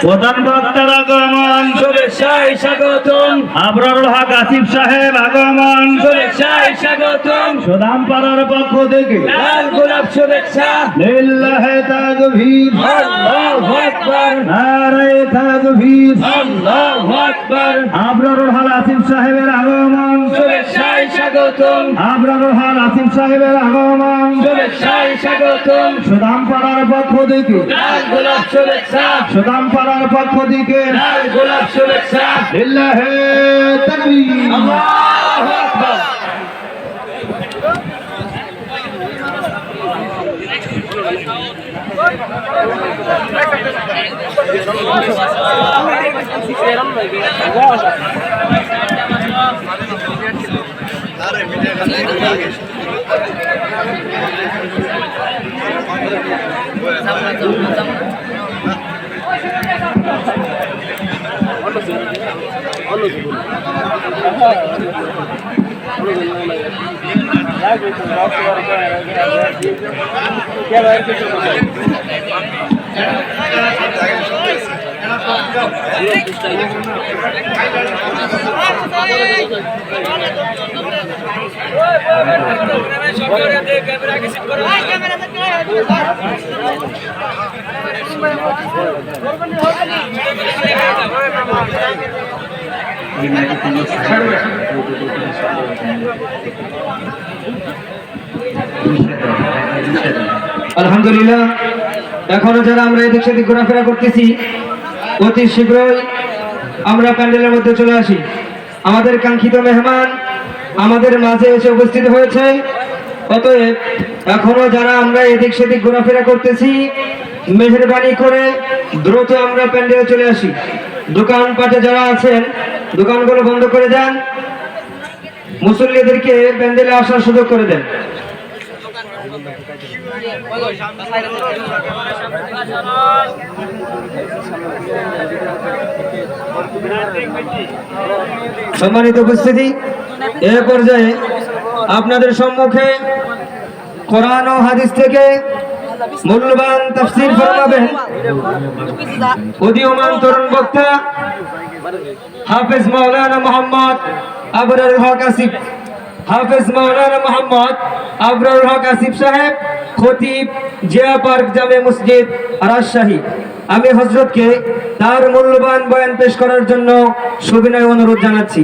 প্রধান বক্তার আগমন, শুভেচ্ছায় স্বাগতম। আবরারুল হক আসিফ সাহেব আগমন, শুভেচ্ছায় স্বাগতম। সুদামপাড়ার পক্ষ থেকে লাল গোলাপ শুভেচ্ছা। লিল্লাহি তাকবীর, আল্লাহু আকবার, নারে তাকবীর, আল্লাহু আকবার। আবরারুল হক আসিফ সাহেবের আগমন, শুভেচ্ছায় স্বাগতম। আবরারুল হক আসিফ সাহেবের আগমন, শুভেচ্ছায় স্বাগতম। সুদামপাড়ার পক্ষ থেকে লাল গোলাপ শুভেচ্ছা। সুদামপাড়ার পক্ষ থেকে লাল গোলাপ শুভেচ্ছা। লিল্লাহি তাকবীর। আল্লাহু আকবার। আলহামদুলিল্লাহ, এখনো যারা আমরা এদিক সেদিক ঘোরাফেরা করতেছি, অতি শীঘ্রই আমরা প্যান্ডেলের মধ্যে চলে আসি। আমাদের কাঙ্ক্ষিত মেহমান আমাদের মাঝে এসে উপস্থিত হয়েছে। অতএব এখনো যারা আমরা এদিক সেদিক ঘোরাফেরা করতেছি, মেহেরবানি করে দ্রুত আমরা প্যান্ডেলে চলে আসি। দোকানপাটে যারা আছেন দোকানগুলো বন্ধ করে দেন, মুসল্লিদেরকে প্যান্ডেলে আসার সুযোগ করে দেন। সম্মানিত উপস্থিতি, এ পর্যায়ে আপনাদের সম্মুখে কোরআন ও হাদিস থেকে মূল্যবান তাফসীর ফরমাবেন উদীয়মান তরুণ বক্তা হাফেজ মাওলানা মোহাম্মদ আবরারুল হক আসিফ। হাফেজ মাওলানা মোহাম্মদ আবরারুল হক আসিফ সাহেব, খতিব, জিয়া পার্ক জামে মসজিদ, রাজশাহী। আমি হযরতকে তার মূল্যবান বয়ান পেশ করার জন্য সবিনয় অনুরোধ জানাচ্ছি।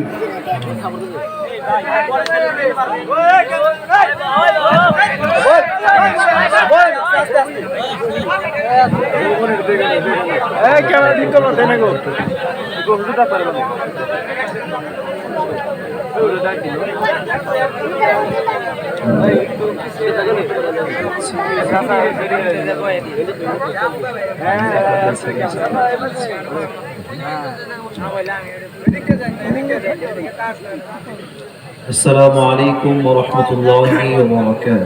আসসালামু আলাইকুম ওয়া রাহমাতুল্লাহি ওয়া বারাকাতুহু।